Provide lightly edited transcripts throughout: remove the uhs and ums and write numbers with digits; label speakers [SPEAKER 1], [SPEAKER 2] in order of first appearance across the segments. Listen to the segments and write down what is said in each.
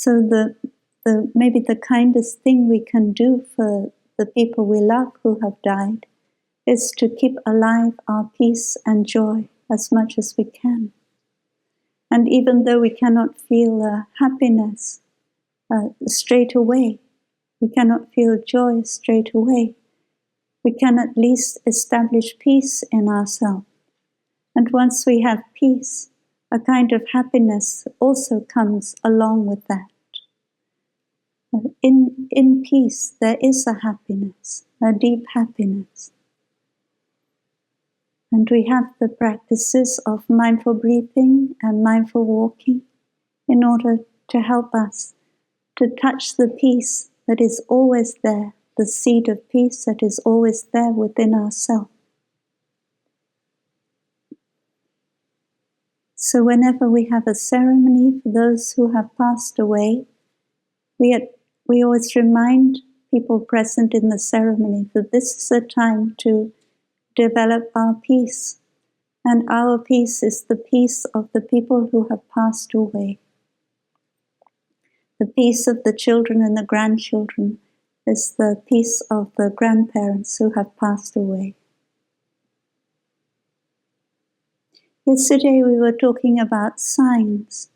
[SPEAKER 1] So maybe the kindest thing we can do for the people we love who have died is to keep alive our peace and joy as much as we can. And even though we cannot feel happiness straight away, we cannot feel joy straight away, we can at least establish peace in ourselves. And once we have peace, a kind of happiness also comes along with that. In peace, there is a happiness, a deep happiness. And we have the practices of mindful breathing and mindful walking in order to help us to touch the peace that is always there, the seed of peace that is always there within ourselves. So whenever we have a ceremony for those who have passed away, we always remind people present in the ceremony that this is a time to develop our peace. And our peace is the peace of the people who have passed away. The peace of the children and the grandchildren is the peace of the grandparents who have passed away. Yesterday we were talking about signs.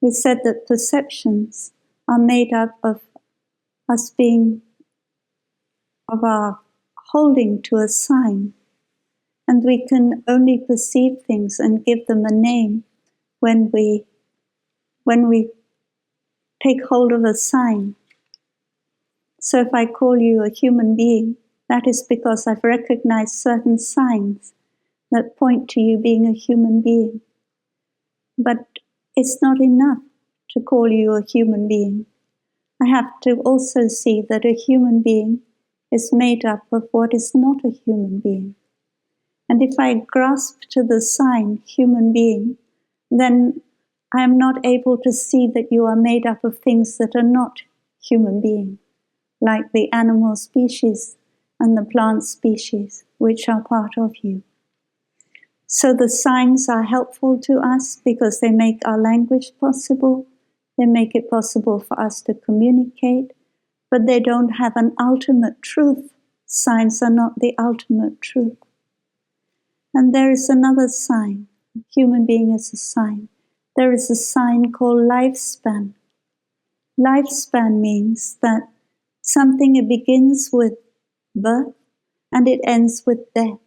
[SPEAKER 1] We said that perceptions are made up of us of our holding to a sign. And we can only perceive things and give them a name when we take hold of a sign. So if I call you a human being, that is because I've recognized certain signs that point to you being a human being. But it's not enough to call you a human being. I have to also see that a human being is made up of what is not a human being. And if I grasp to the sign, human being, then I am not able to see that you are made up of things that are not human being, like the animal species and the plant species, which are part of you. So the signs are helpful to us because they make our language possible, they make it possible for us to communicate, but they don't have an ultimate truth. Signs are not the ultimate truth. And there is another sign. A human being is a sign. There is a sign called lifespan. Lifespan means that something begins with birth and it ends with death.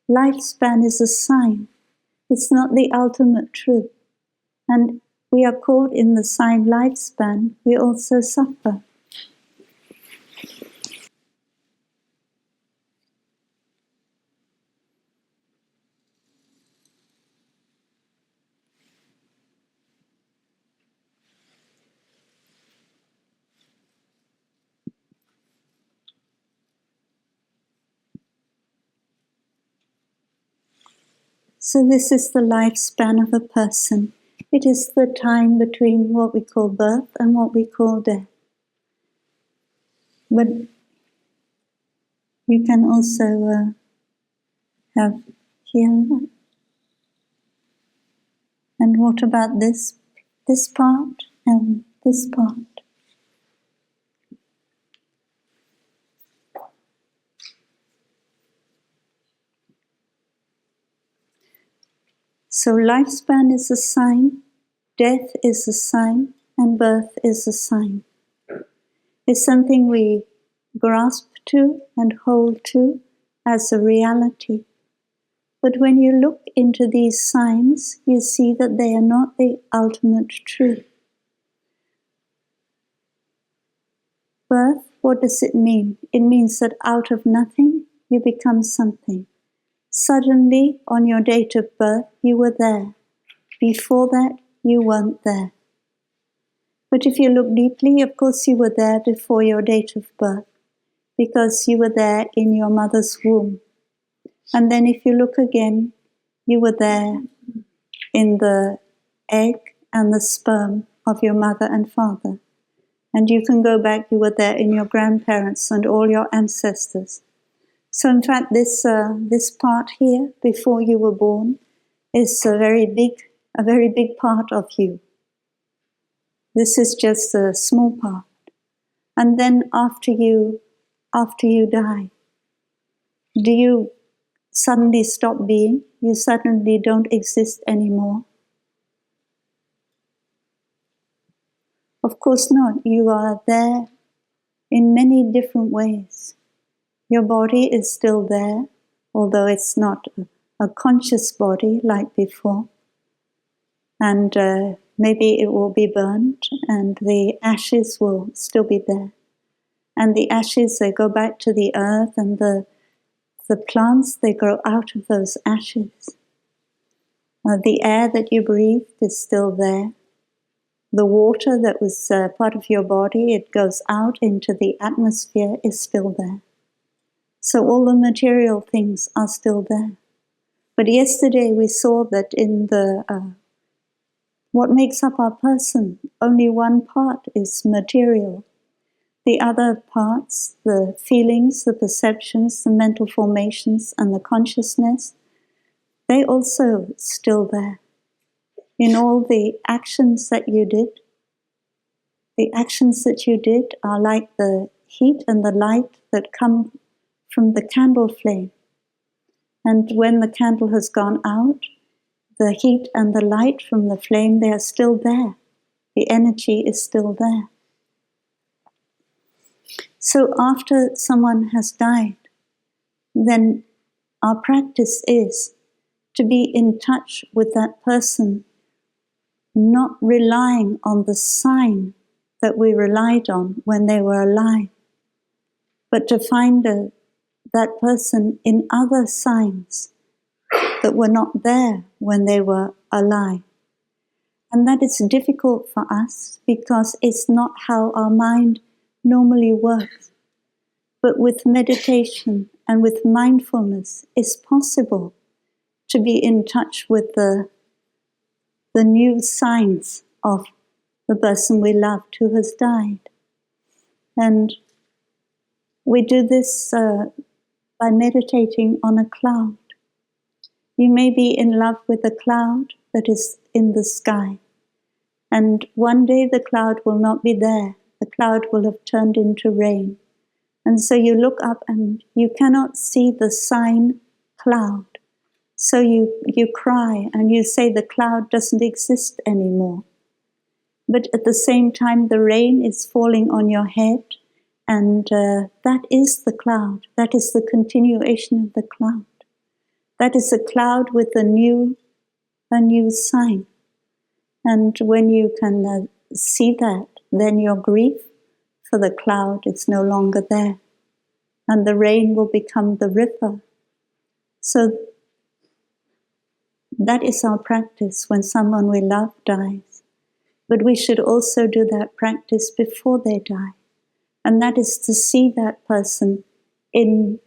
[SPEAKER 1] Lifespan is a sign. It's not the ultimate truth. And we are caught in the sign lifespan. We also suffer. So this is the lifespan of a person. It is the time between what we call birth and what we call death. But you can also have here. And what about this part and this part? So lifespan is a sign, death is a sign, and birth is a sign. It's something we grasp to and hold to as a reality. But when you look into these signs, you see that they are not the ultimate truth. Birth, what does it mean? It means that out of nothing, you become something. Suddenly, on your date of birth, you were there. Before that, you weren't there. But if you look deeply, of course you were there before your date of birth, because you were there in your mother's womb. And then if you look again, you were there in the egg and the sperm of your mother and father. And you can go back, you were there in your grandparents and all your ancestors. So in fact, this part here, before you were born, is a very big part of you. This is just a small part. And then after you die, do you suddenly stop being? You suddenly don't exist anymore? Of course not. You are there in many different ways. Your body is still there, although it's not a conscious body like before. And maybe it will be burnt and the ashes will still be there. And the ashes, they go back to the earth, and the plants, they grow out of those ashes. The air that you breathed is still there. The water that was part of your body, it goes out into the atmosphere, is still there. So all the material things are still there. But yesterday we saw that in the what makes up our person, only one part is material. The other parts, the feelings, the perceptions, the mental formations, and the consciousness, they also still there. In all the actions that you did, the actions that you did are like the heat and the light that come from the candle flame. And when the candle has gone out, the heat and the light from the flame, they are still there. The energy is still there. So after someone has died, then our practice is to be in touch with that person, not relying on the sign that we relied on when they were alive, but to find that person in other signs that were not there when they were alive. And that is difficult for us because it's not how our mind normally works. But with meditation and with mindfulness, it's possible to be in touch with the new signs of the person we loved who has died. And we do this by meditating on a cloud. You may be in love with a cloud that is in the sky. And one day the cloud will not be there. The cloud will have turned into rain. And so you look up and you cannot see the sign cloud. So you cry and you say the cloud doesn't exist anymore. But at the same time, the rain is falling on your head, and that is the cloud. That is the continuation of the cloud. That is a cloud with a new sign. And when you can see that, then your grief for the cloud is no longer there. And the rain will become the river. So that is our practice when someone we love dies. But we should also do that practice before they die. And that is to see that person in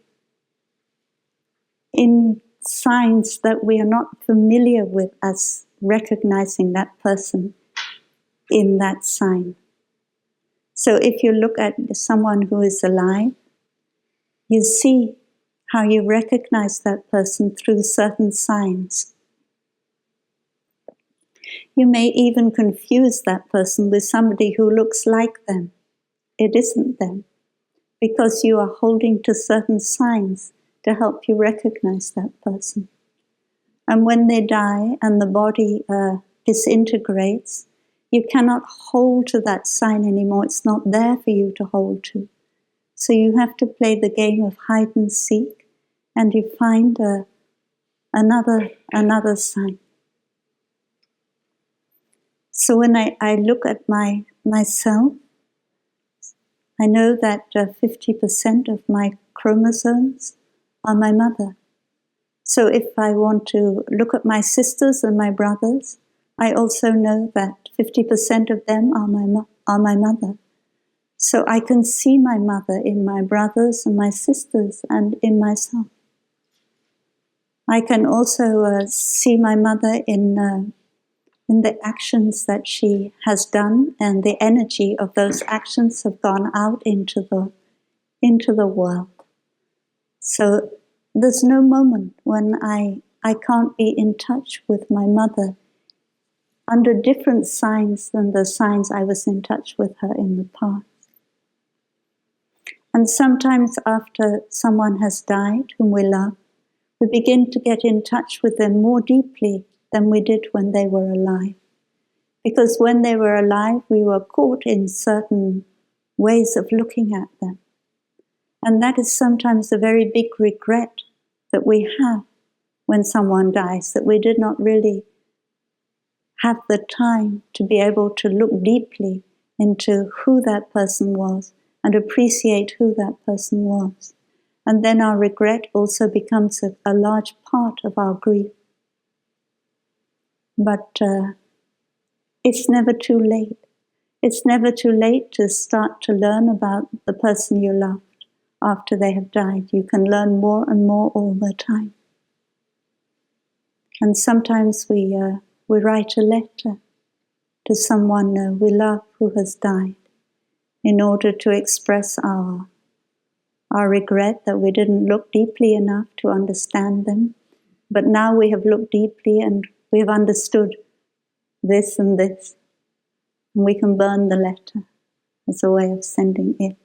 [SPEAKER 1] signs that we are not familiar with as recognizing that person in that sign. So if you look at someone who is alive, you see how you recognize that person through certain signs. You may even confuse that person with somebody who looks like them. It isn't them, because you are holding to certain signs to help you recognize that person. And when they die and the body disintegrates, you cannot hold to that sign anymore. It's not there for you to hold to. So you have to play the game of hide and seek, and you find another sign. So when I look at myself, I know that 50% of my chromosomes are my mother. So if I want to look at my sisters and my brothers, I also know that 50% of them are my mother. So I can see my mother in my brothers and my sisters and in myself. I can also see my mother in the actions that she has done, and the energy of those actions have gone out into the world. So there's no moment when I can't be in touch with my mother under different signs than the signs I was in touch with her in the past. And sometimes after someone has died whom we love, we begin to get in touch with them more deeply than we did when they were alive. Because when they were alive, we were caught in certain ways of looking at them. And that is sometimes a very big regret that we have when someone dies, that we did not really have the time to be able to look deeply into who that person was and appreciate who that person was. And then our regret also becomes a large part of our grief. But it's never too late. It's never too late to start to learn about the person you loved after they have died. You can learn more and more all the time. And sometimes we write a letter to someone we love who has died in order to express our regret that we didn't look deeply enough to understand them. But now we have looked deeply and we have understood this and this. And we can burn the letter as a way of sending it.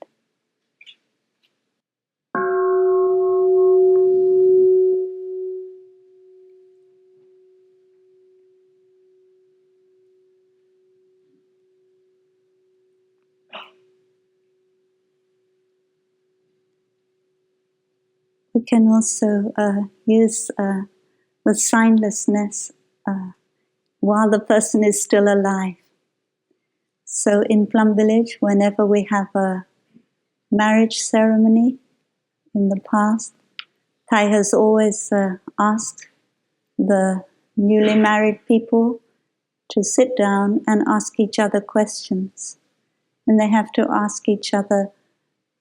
[SPEAKER 1] We can also use the signlessness while the person is still alive. So in Plum Village, whenever we have a marriage ceremony in the past, Thai has always asked the newly married people to sit down and ask each other questions. And they have to ask each other,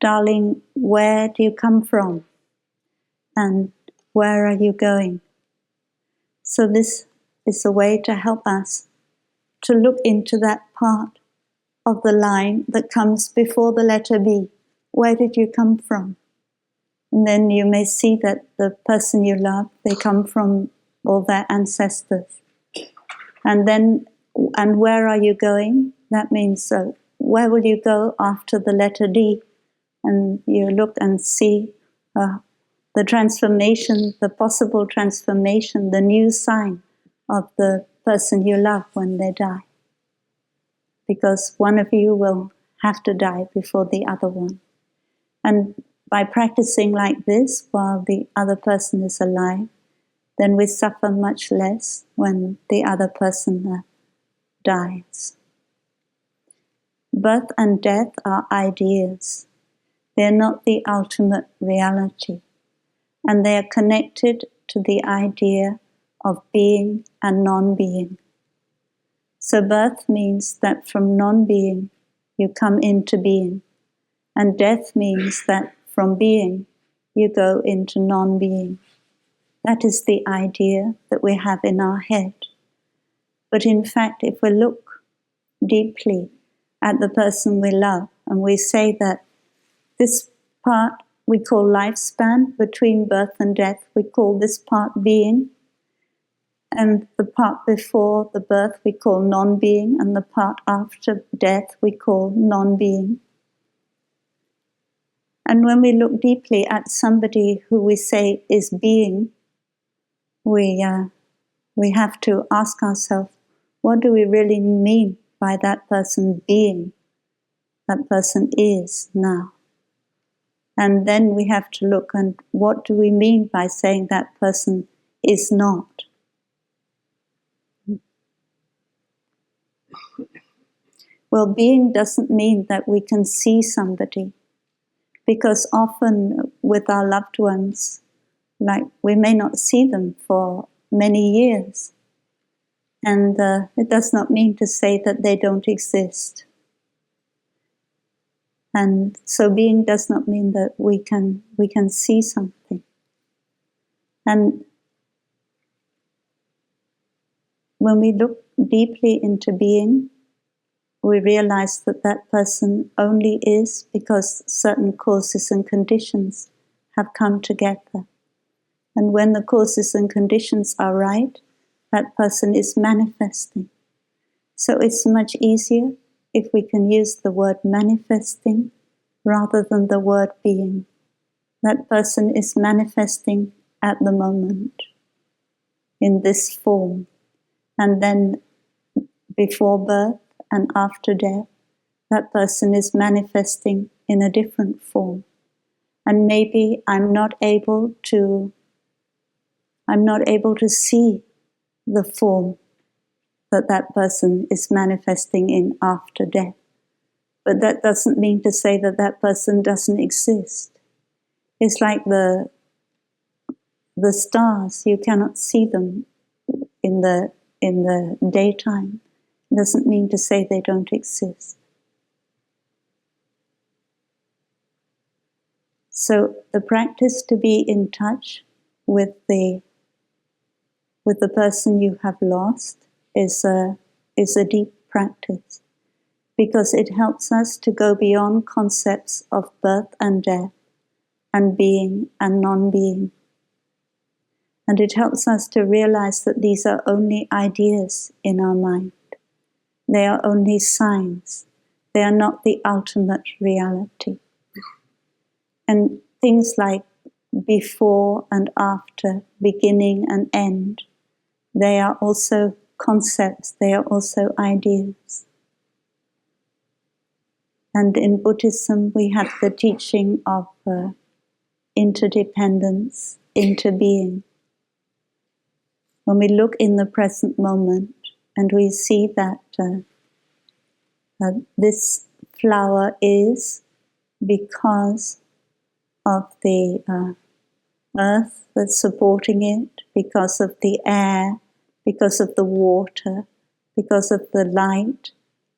[SPEAKER 1] darling, where do you come from? And where are you going? So this is a way to help us to look into that part of the line that comes before the letter B. Where did you come from? And then you may see that the person you love, they come from all their ancestors. And then, and where are you going? That means, where will you go after the letter D? And you look and see the transformation, the possible transformation, the new sign of the person you love when they die. Because one of you will have to die before the other one. And by practicing like this while the other person is alive, then we suffer much less when the other person dies. Birth and death are ideas. They're not the ultimate reality. And they are connected to the idea of being and non-being. So birth means that from non-being you come into being. And death means that from being you go into non-being. That is the idea that we have in our head. But in fact, if we look deeply at the person we love and we say that this part we call lifespan, between birth and death, we call this part being. And the part before the birth we call non-being, and the part after death we call non-being. And when we look deeply at somebody who we say is being, we have to ask ourselves, what do we really mean by that person being? That person is now. And then we have to look and what do we mean by saying that person is not? Well, being doesn't mean that we can see somebody, because often with our loved ones, like we may not see them for many years. And it does not mean to say that they don't exist. And so being does not mean that we can see something. And when we look deeply into being, we realize that that person only is because certain causes and conditions have come together. And when the causes and conditions are right, that person is manifesting. So it's much easier if we can use the word manifesting rather than the word being. That person is manifesting at the moment in this form. And then before birth and after death, that person is manifesting in a different form. And maybe I'm not able to see the form that person is manifesting in after death. But that doesn't mean to say that that person doesn't exist. It's like the stars, you cannot see them in the daytime. It doesn't mean to say they don't exist. So the practice to be in touch with the person you have lost is a deep practice, because it helps us to go beyond concepts of birth and death and being and non-being. And it helps us to realize that these are only ideas in our mind. They are only signs. They are not the ultimate reality. And things like before and after, beginning and end, they are also concepts, they are also ideas. And in Buddhism, we have the teaching of interdependence, interbeing. When we look in the present moment and we see that this flower is because of the earth that's supporting it, because of the air, because of the water, because of the light,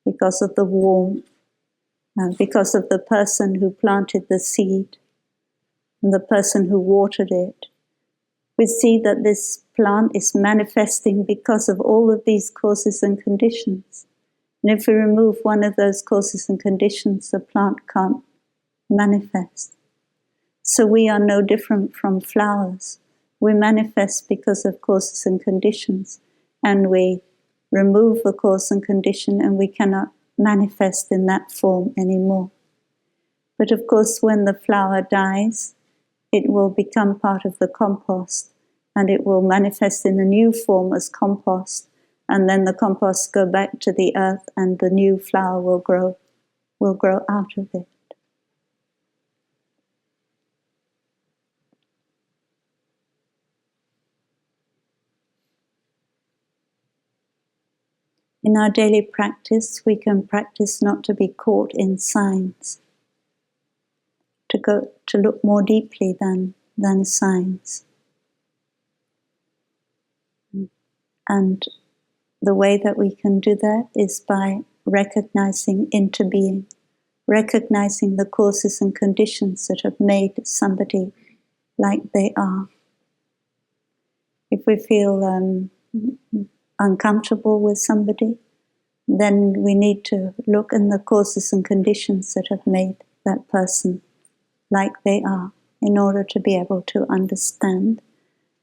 [SPEAKER 1] because of the warmth, because of the person who planted the seed and the person who watered it. We see that this plant is manifesting because of all of these causes and conditions. And if we remove one of those causes and conditions, the plant can't manifest. So we are no different from flowers. We manifest because of causes and conditions, and we remove the cause and condition, and we cannot manifest in that form anymore. But of course, when the flower dies, it will become part of the compost, and it will manifest in a new form as compost, and then the compost go back to the earth, and the new flower will grow out of it. In our daily practice, we can practice not to be caught in signs, to look more deeply than signs. And the way that we can do that is by recognizing interbeing, recognizing the causes and conditions that have made somebody like they are. If we feel uncomfortable with somebody, then we need to look in the causes and conditions that have made that person like they are, in order to be able to understand.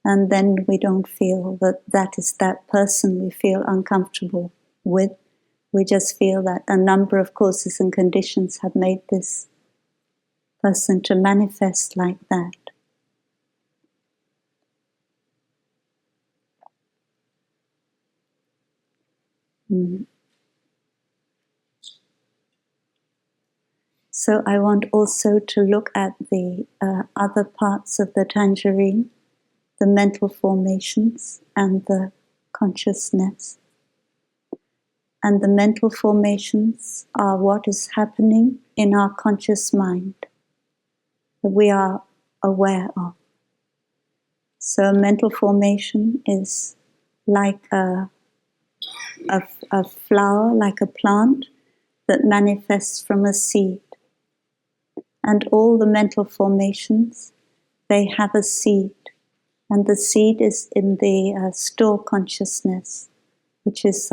[SPEAKER 1] And then we don't feel that is that person we feel uncomfortable with. We just feel that a number of causes and conditions have made this person to manifest like that. So I want also to look at the other parts of the tangerine, the mental formations and the consciousness. And the mental formations are what is happening in our conscious mind that we are aware of. So a mental formation is like a flower, like a plant that manifests from a seed. And all the mental formations, they have a seed. And the seed is in the store consciousness, which is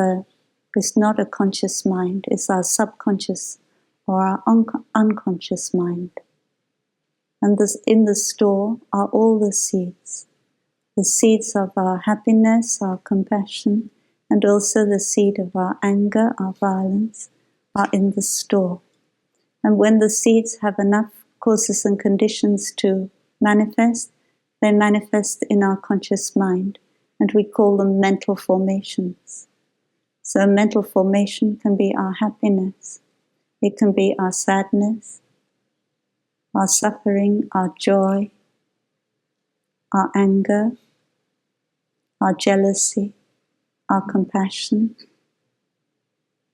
[SPEAKER 1] not a conscious mind, it's our subconscious or our unconscious mind. And in the store are all the seeds of our happiness, our compassion, and also the seed of our anger, our violence, are in the store. And when the seeds have enough causes and conditions to manifest, they manifest in our conscious mind, and we call them mental formations. So a mental formation can be our happiness, it can be our sadness, our suffering, our joy, our anger, our jealousy, our compassion,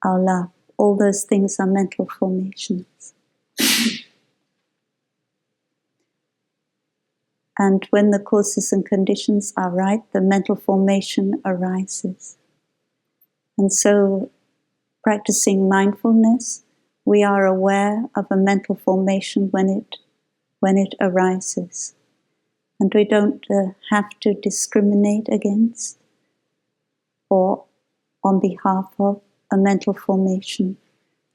[SPEAKER 1] our love. All those things are mental formations. And when the causes and conditions are right, the mental formation arises. And so, practicing mindfulness, we are aware of a mental formation when it arises. And we don't have to discriminate against or on behalf of a mental formation.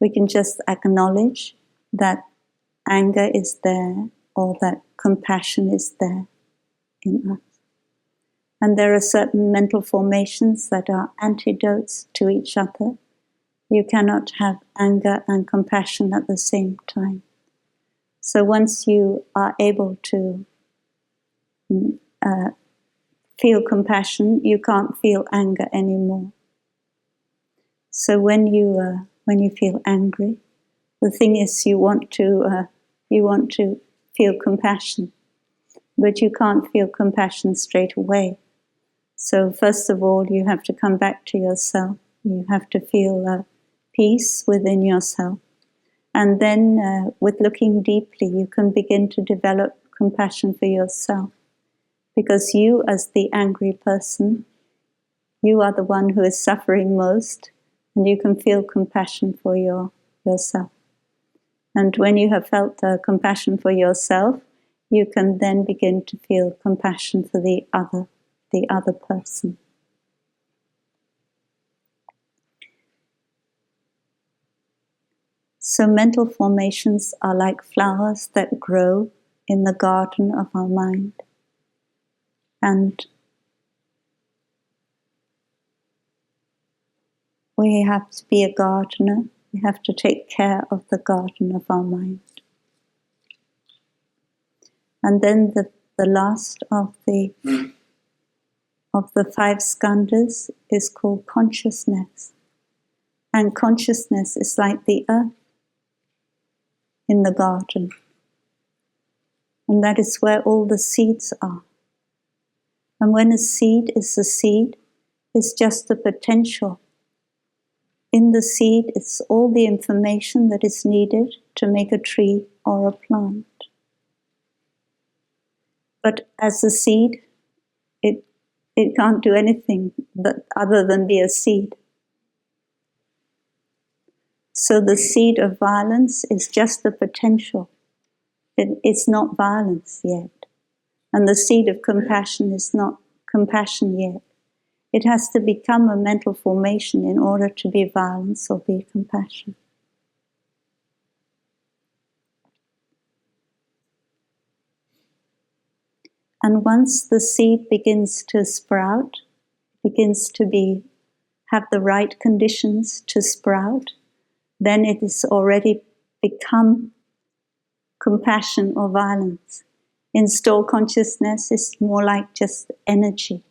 [SPEAKER 1] We can just acknowledge that anger is there or that compassion is there in us. And there are certain mental formations that are antidotes to each other. You cannot have anger and compassion at the same time. So once you are able to feel compassion, you can't feel anger anymore. So when you feel angry, the thing is you want to feel compassion, but you can't feel compassion straight away. So first of all, you have to come back to yourself. You have to feel peace within yourself. And then with looking deeply, you can begin to develop compassion for yourself. Because you, as the angry person, you are the one who is suffering most, and you can feel compassion for yourself. And when you have felt compassion for yourself, you can then begin to feel compassion for the other person. So mental formations are like flowers that grow in the garden of our mind. And we have to be a gardener. We have to take care of the garden of our mind. And then the last of the 5 skandhas is called consciousness. And consciousness is like the earth in the garden. And that is where all the seeds are. And when a seed is a seed, it's just the potential. In the seed is all the information that is needed to make a tree or a plant. But as a seed, it can't do anything other than be a seed. So the seed of violence is just the potential. It's not violence yet. And the seed of compassion is not compassion yet. It has to become a mental formation in order to be violence or be compassion. And once the seed begins to sprout, begins to have the right conditions to sprout, then it is already become compassion or violence. In store consciousness, it's more like just energy.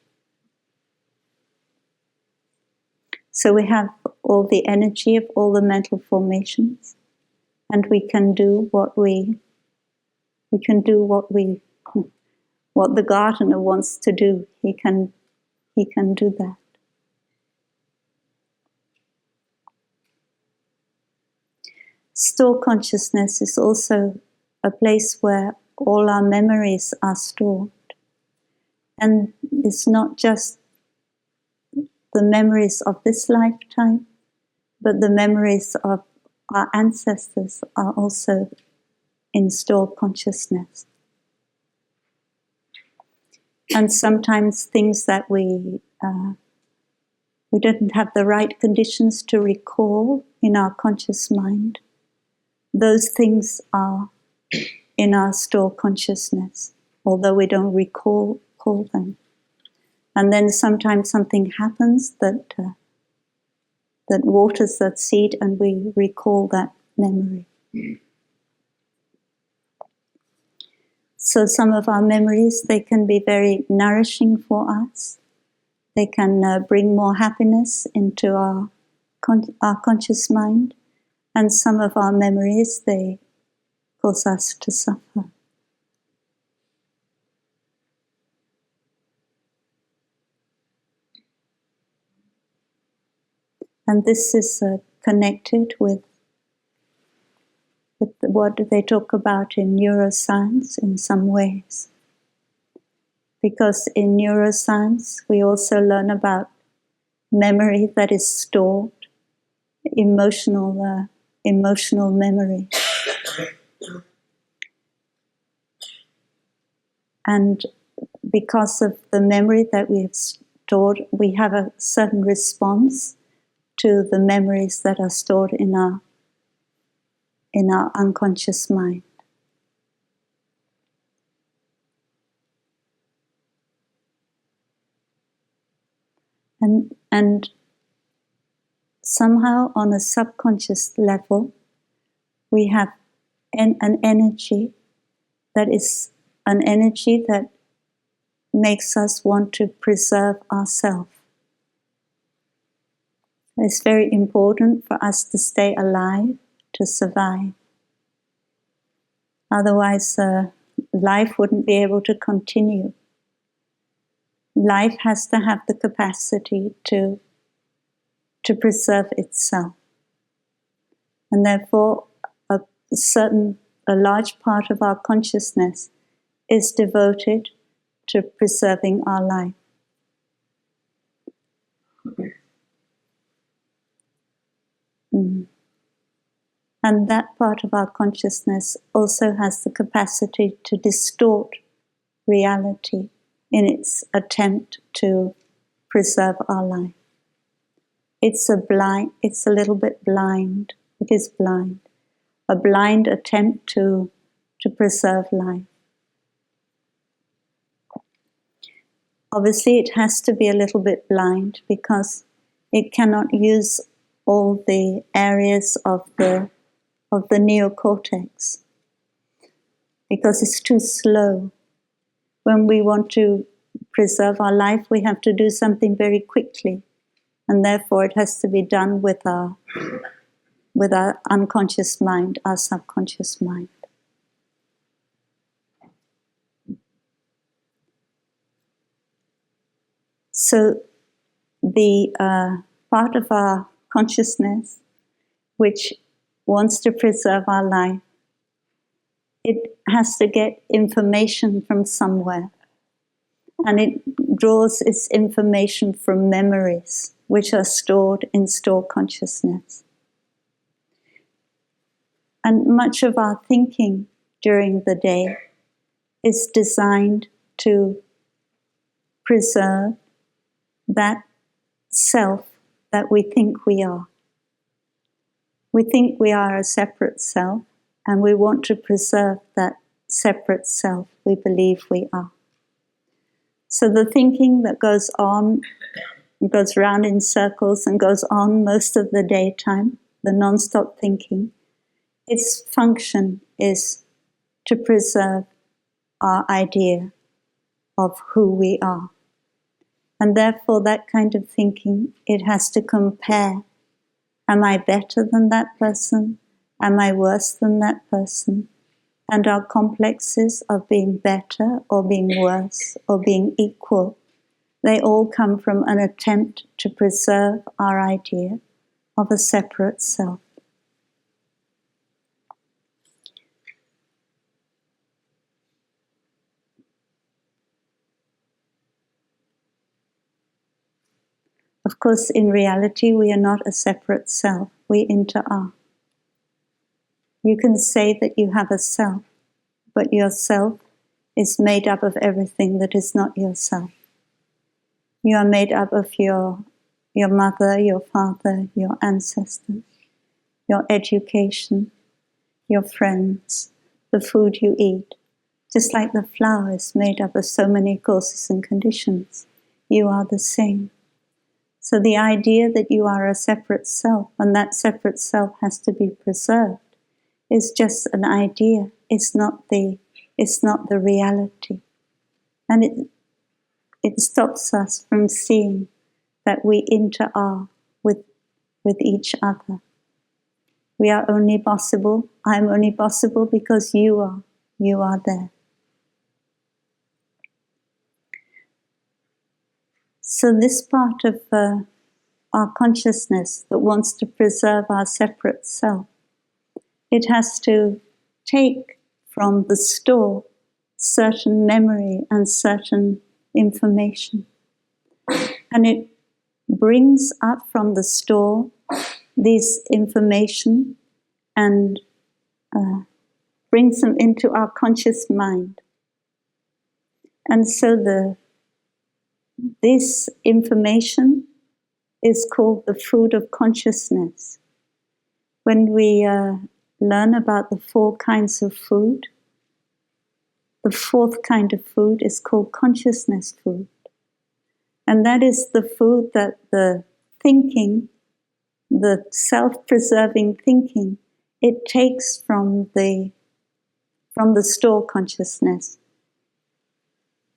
[SPEAKER 1] So we have all the energy of all the mental formations, and we can do what the gardener wants to do. He can do that. Store consciousness is also a place where all our memories are stored. And it's not just the memories of this lifetime, but the memories of our ancestors are also in store consciousness. And sometimes things that we didn't have the right conditions to recall in our conscious mind, those things are in our store consciousness, although we don't recall them. And then sometimes something happens that waters that seed, and we recall that memory. So some of our memories, they can be very nourishing for us. They can bring more happiness into our conscious mind. And some of our memories, they cause us to suffer. And this is connected with what they talk about in neuroscience in some ways. Because in neuroscience, we also learn about memory that is stored, emotional memory. And because of the memory that we have stored, we have a certain response to the memories that are stored in our unconscious mind. And somehow on a subconscious level, we have an energy that is an energy that makes us want to preserve ourselves. It's very important for us to stay alive, to survive. Otherwise, life wouldn't be able to continue. Life has to have the capacity to preserve itself. And therefore, a large part of our consciousness is devoted to preserving our life. And that part of our consciousness also has the capacity to distort reality in its attempt to preserve our life. It's a little bit blind. It is blind. A blind attempt to preserve life. Obviously, it has to be a little bit blind because it cannot use all the areas of the neocortex because it's too slow. When we want to preserve our life, we have to do something very quickly, and therefore it has to be done with our unconscious mind, our subconscious mind. So the part of our consciousness which wants to preserve our life, it has to get information from somewhere. And it draws its information from memories, which are stored in stored consciousness. And much of our thinking during the day is designed to preserve that self that we think we are. We think we are a separate self, and we want to preserve that separate self we believe we are. So the thinking that goes on, goes round in circles and goes on most of the daytime, the non-stop thinking, its function is to preserve our idea of who we are. And therefore that kind of thinking, it has to compare. Am I better than that person? Am I worse than that person? And our complexes of being better or being worse or being equal, they all come from an attempt to preserve our idea of a separate self. Of course, in reality, we are not a separate self. We inter-are. You can say that you have a self, but your self is made up of everything that is not yourself. You are made up of your mother, your father, your ancestors, your education, your friends, the food you eat. Just like the flower is made up of so many causes and conditions. you are the same. So the idea that you are a separate self and that separate self has to be preserved is just an idea. It's not the reality. And it stops us from seeing that we inter-are with each other. We are only possible, I'm only possible because you are there. So this part of our consciousness that wants to preserve our separate self, it has to take from the store certain memory and certain information. And it brings up from the store this information and brings them into our conscious mind. And so this information is called the food of consciousness. When we learn about the 4 kinds of food, the 4th kind of food is called consciousness food. And that is the food that the thinking, the self-preserving thinking, it takes from the store consciousness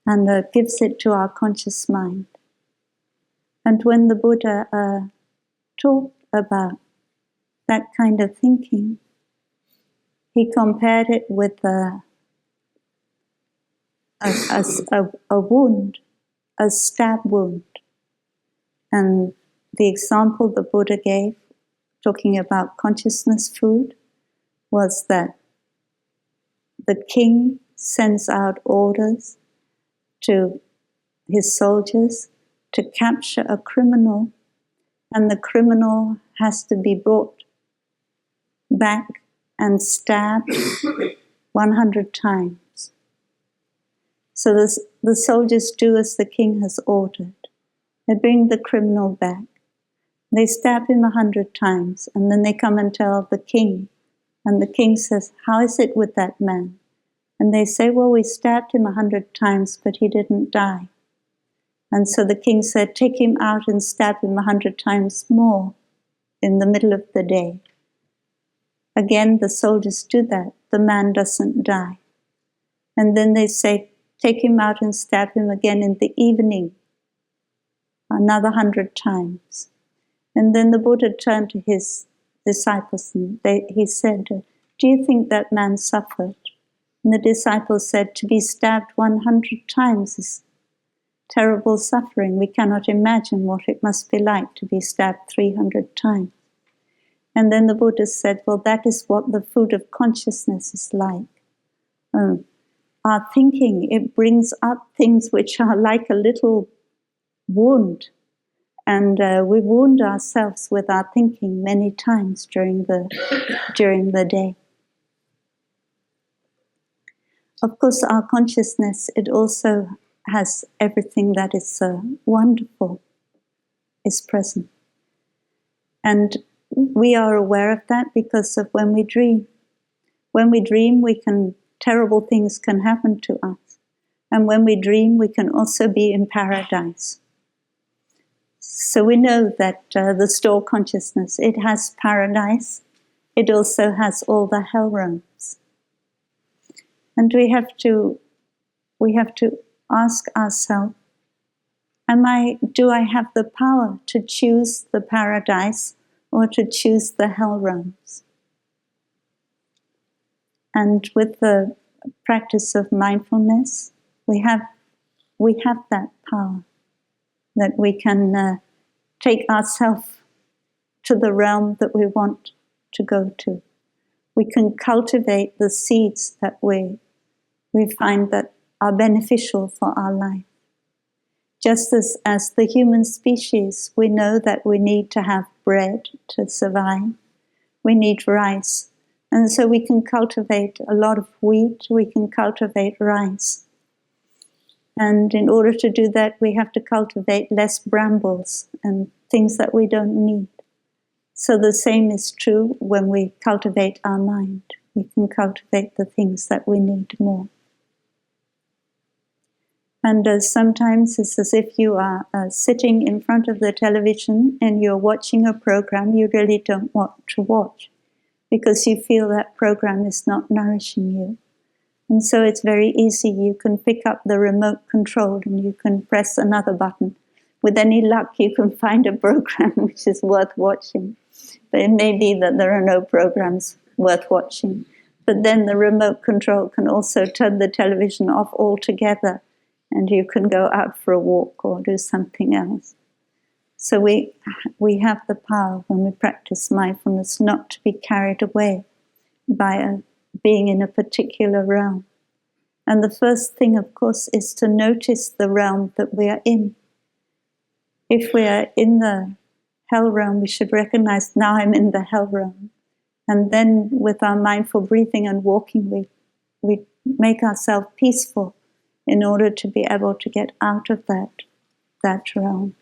[SPEAKER 1] and gives it to our conscious mind. And when the Buddha talked about that kind of thinking, he compared it with a wound, a stab wound. And the example the Buddha gave, talking about consciousness food, was that the king sends out orders to his soldiers to capture a criminal, and the criminal has to be brought back and stabbed 100 times. So the soldiers do as the king has ordered. They bring the criminal back. They stab him 100 times, and then they come and tell the king. And the king says, "How is it with that man?" And they say, "Well, we stabbed him 100 times, but he didn't die." And so the king said, "Take him out and stab him 100 times more in the middle of the day." Again, the soldiers do that. The man doesn't die. And then they say, "Take him out and stab him again in the evening, another 100 times." And then the Buddha turned to his disciples and he said, "Do you think that man suffered?" And the disciples said, "To be stabbed 100 times is terrible suffering. We cannot imagine what it must be like to be stabbed 300 times. And then the Buddha said, "Well, that is what the food of consciousness is like. Our thinking, it brings up things which are like a little wound. And we wound ourselves with our thinking many times during the day." Of course, our consciousness, it also has everything that is wonderful is present. And we are aware of that because of when we dream. When we dream, terrible things can happen to us. And when we dream, we can also be in paradise. So we know that the store consciousness, it has paradise. It also has all the hell realms. And we have to ask ourselves, do I have the power to choose the paradise or to choose the hell realms? And with the practice of mindfulness, we have that power, that we can take ourselves to the realm that we want to go to. We can cultivate the seeds that we find that are beneficial for our life. Just as the human species, we know that we need to have bread to survive. We need rice. And so we can cultivate a lot of wheat, we can cultivate rice. And in order to do that, we have to cultivate less brambles and things that we don't need. So the same is true when we cultivate our mind. We can cultivate the things that we need more. And sometimes it's as if you are sitting in front of the television and you're watching a program you really don't want to watch because you feel that program is not nourishing you. And so it's very easy. You can pick up the remote control and you can press another button. With any luck, you can find a program which is worth watching. But it may be that there are no programs worth watching. But then the remote control can also turn the television off altogether, and you can go out for a walk or do something else. So we have the power when we practice mindfulness not to be carried away by being in a particular realm. And the first thing, of course, is to notice the realm that we are in. If we are in the hell realm, we should recognize, now I'm in the hell realm. And then with our mindful breathing and walking, we make ourselves peaceful in order to be able to get out of that realm.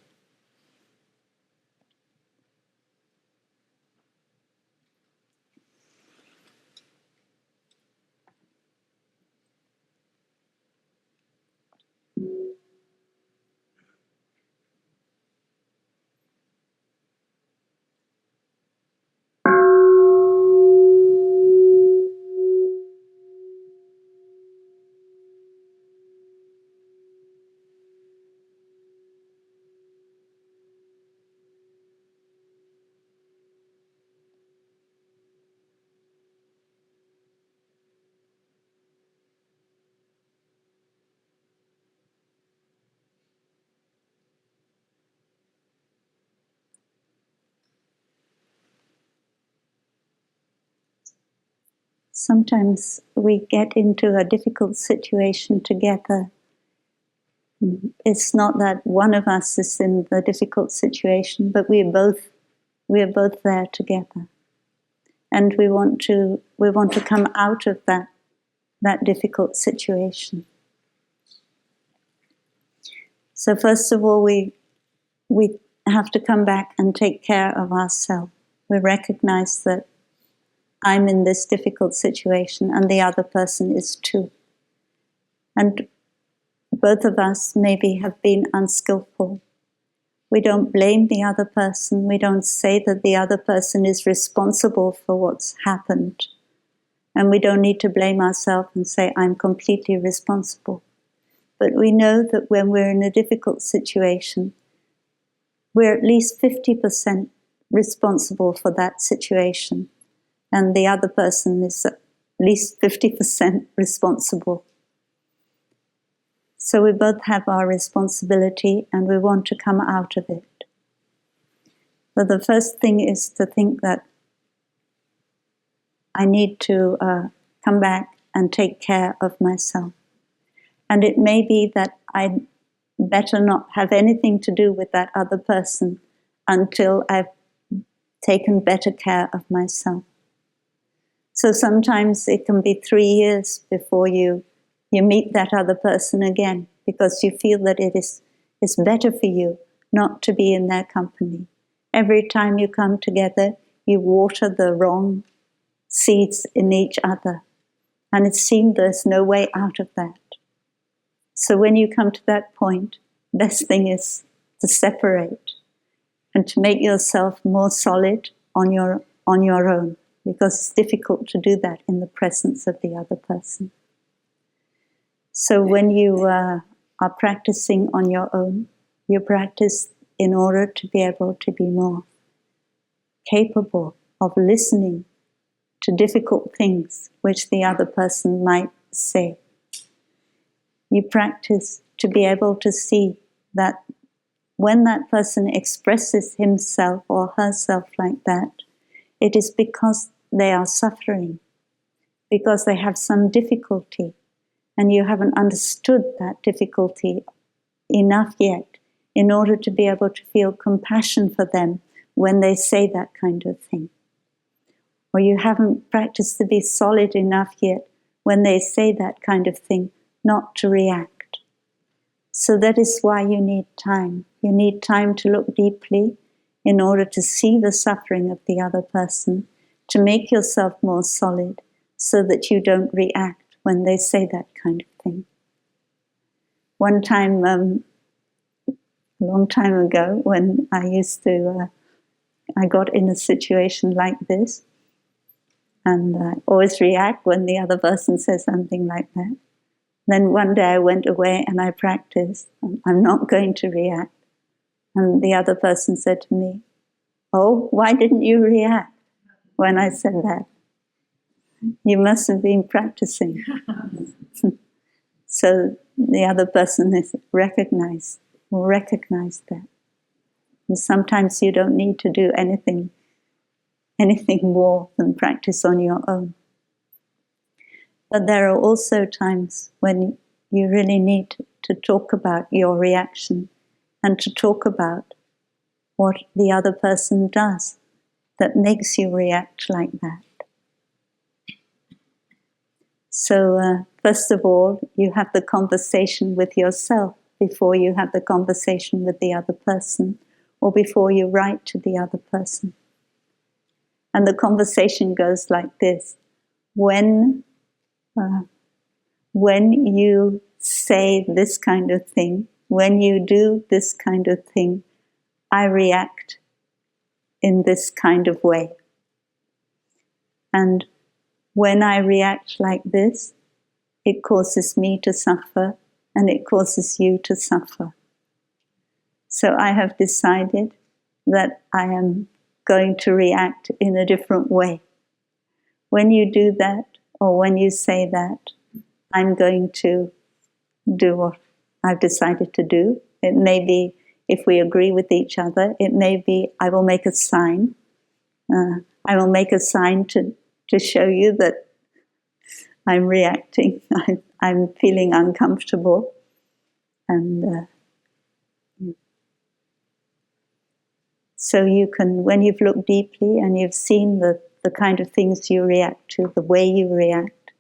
[SPEAKER 1] Sometimes we get into a difficult situation together. It's not that one of us is in the difficult situation, but we are both there together. And we want to come out of that difficult situation. So first of all, we have to come back and take care of ourselves. We recognize that I'm in this difficult situation and the other person is too. And both of us maybe have been unskillful. We don't blame the other person. We don't say that the other person is responsible for what's happened. And we don't need to blame ourselves and say, I'm completely responsible. But we know that when we're in a difficult situation, we're at least 50% responsible for that situation. And the other person is at least 50% responsible. So we both have our responsibility and we want to come out of it. But the first thing is to think that I need to come back and take care of myself. And it may be that I better not have anything to do with that other person until I've taken better care of myself. So sometimes it can be 3 years before you meet that other person again, because you feel that it's better for you not to be in their company. Every time you come together, you water the wrong seeds in each other. And it seems there's no way out of that. So when you come to that point, best thing is to separate and to make yourself more solid on your own, because it's difficult to do that in the presence of the other person. So when you are practicing on your own, you practice in order to be able to be more capable of listening to difficult things which the other person might say. You practice to be able to see that when that person expresses himself or herself like that, it is because they are suffering, because they have some difficulty, and you haven't understood that difficulty enough yet in order to be able to feel compassion for them when they say that kind of thing. Or you haven't practiced to be solid enough yet when they say that kind of thing, not to react. So that is why you need time. You need time to look deeply in order to see the suffering of the other person, to make yourself more solid so that you don't react when they say that kind of thing. one time, a long time ago, when I used to, I got in a situation like this, and I always react when the other person says something like that. Then one day I went away and I practiced. I'm not going to react. And the other person said to me, "Oh, why didn't you react when I said that? You must have been practicing." So the other person is will recognize that. And sometimes you don't need to do anything more than practice on your own. But there are also times when you really need to talk about your reaction and to talk about what the other person does that makes you react like that. So first of all, you have the conversation with yourself before you have the conversation with the other person, or before you write to the other person. And the conversation goes like this: when you say this kind of thing, when you do this kind of thing, I react in this kind of way. And when I react like this, it causes me to suffer and it causes you to suffer. So I have decided that I am going to react in a different way. When you do that, or when you say that, I'm going to do what I've decided to do. It may be, if we agree with each other, it may be I will make a sign. I will make a sign to show you that I'm reacting. I'm feeling uncomfortable. And so you can, when you've looked deeply and you've seen the kind of things you react to, the way you react,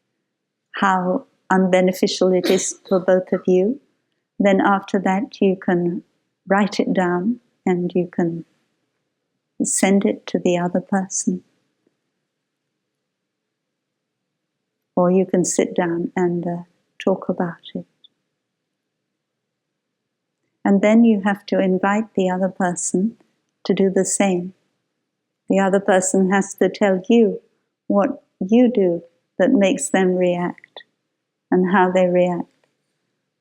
[SPEAKER 1] how unbeneficial it is for both of you, then after that you can write it down and you can send it to the other person. Or you can sit down and talk about it. And then you have to invite the other person to do the same. The other person has to tell you what you do that makes them react and how they react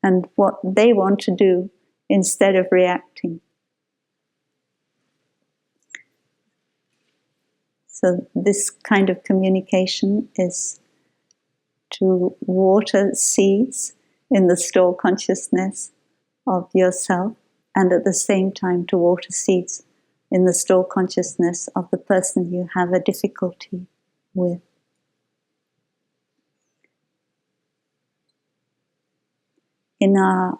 [SPEAKER 1] and what they want to do instead of reacting. So this kind of communication is to water seeds in the store consciousness of yourself, and at the same time to water seeds in the store consciousness of the person you have a difficulty with. In our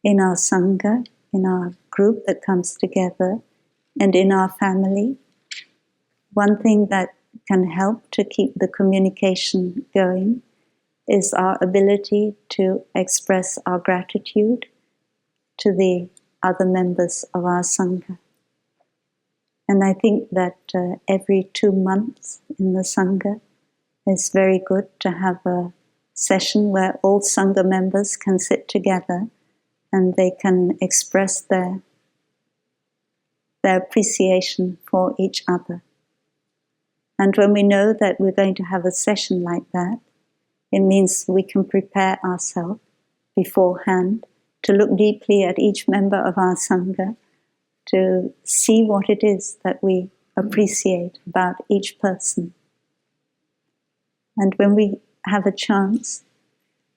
[SPEAKER 1] Sangha, in our group that comes together, and in our family, one thing that can help to keep the communication going is our ability to express our gratitude to the other members of our Sangha. And I think that every 2 months in the Sangha is very good to have a session where all Sangha members can sit together and they can express their appreciation for each other. And when we know that we're going to have a session like that, it means we can prepare ourselves beforehand to look deeply at each member of our Sangha, to see what it is that we appreciate about each person. And when we have a chance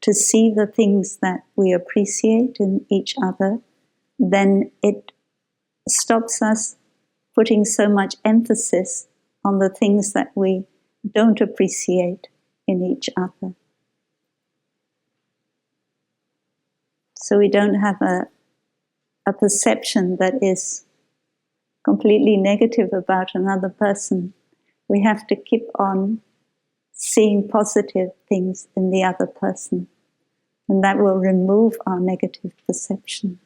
[SPEAKER 1] to see the things that we appreciate in each other, then it stops us putting so much emphasis on the things that we don't appreciate in each other. So we don't have a perception that is completely negative about another person. We have to keep on seeing positive things in the other person, and that will remove our negative perception.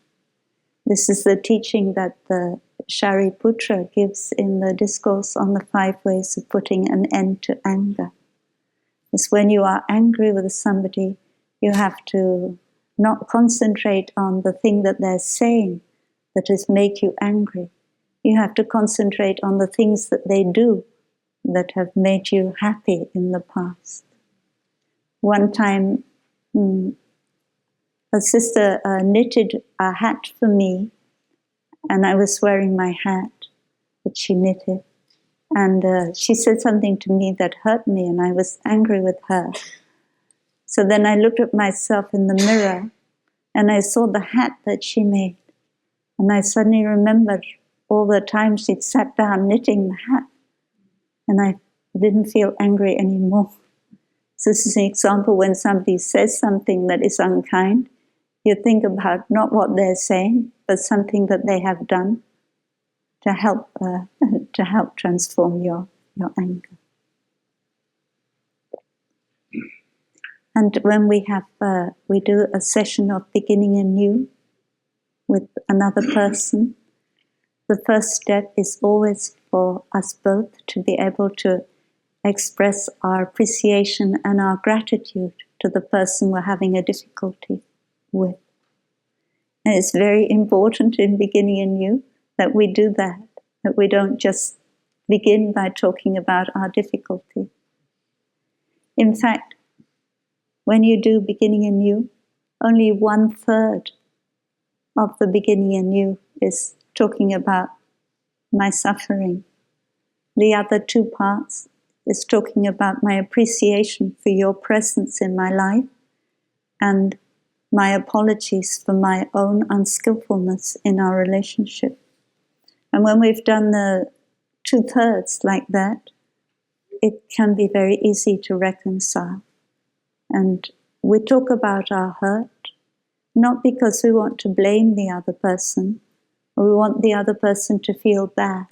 [SPEAKER 1] This is the teaching that the Shariputra gives in the Discourse on the 5 Ways of Putting an End to Anger. It's when you are angry with somebody, you have to not concentrate on the thing that they're saying that has made you angry. You have to concentrate on the things that they do that have made you happy in the past. One time, a sister knitted a hat for me, and I was wearing my hat that she knitted. And she said something to me that hurt me, and I was angry with her. So then I looked at myself in the mirror, and I saw the hat that she made. And I suddenly remembered all the times she'd sat down knitting the hat. And I didn't feel angry anymore. So this is an example when somebody says something that is unkind, you think about not what they're saying, but something that they have done to help transform your anger. And when we do a session of beginning anew with another person, the first step is always for us both to be able to express our appreciation and our gratitude to the person we're having a difficulty with. And it's very important in beginning anew that we do that we don't just begin by talking about our difficulty. In fact, when you do beginning anew, only 1/3 of the beginning anew is talking about my suffering. The other 2 parts is talking about my appreciation for your presence in my life and my apologies for my own unskillfulness in our relationship. And when we've done the 2/3 like that, it can be very easy to reconcile. And we talk about our hurt, not because we want to blame the other person, or we want the other person to feel bad,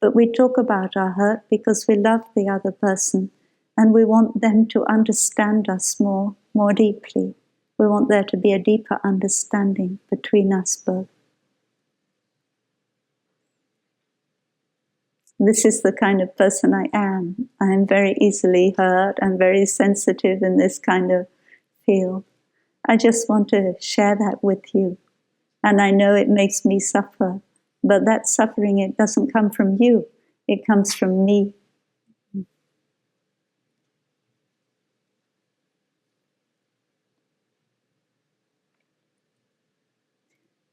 [SPEAKER 1] but we talk about our hurt because we love the other person and we want them to understand us more deeply. We want there to be a deeper understanding between us both. This is the kind of person I am. I am very easily hurt. I'm very sensitive in this kind of field. I just want to share that with you. And I know it makes me suffer, but that suffering, it doesn't come from you. It comes from me.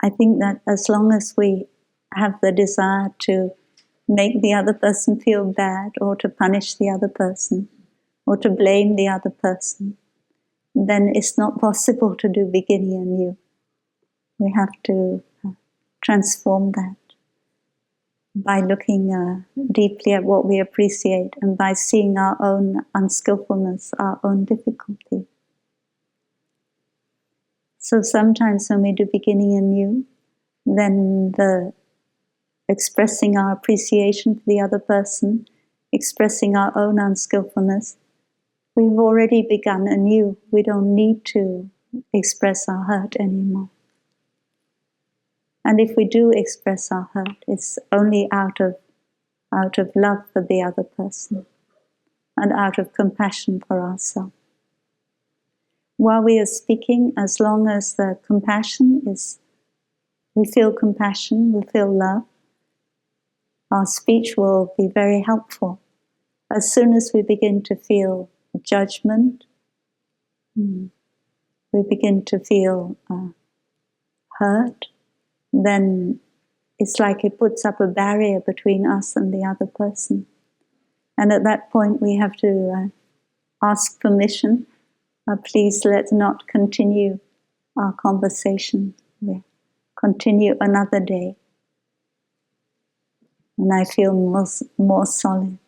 [SPEAKER 1] I think that as long as we have the desire to make the other person feel bad, or to punish the other person, or to blame the other person, then it's not possible to do beginning anew. We have to transform that by looking deeply at what we appreciate and by seeing our own unskillfulness, our own difficulty. So sometimes when we do beginning anew, then the expressing our appreciation for the other person, expressing our own unskillfulness, we've already begun anew. We don't need to express our hurt anymore. And if we do express our hurt, it's only out of love for the other person and out of compassion for ourselves. While we are speaking, as long as the compassion is, we feel compassion, we feel love, our speech will be very helpful. As soon as we begin to feel judgment, we begin to feel hurt, then it's like it puts up a barrier between us and the other person. And at that point we have to ask permission. Please let's not continue our conversation. We'll continue another day when I feel more solid.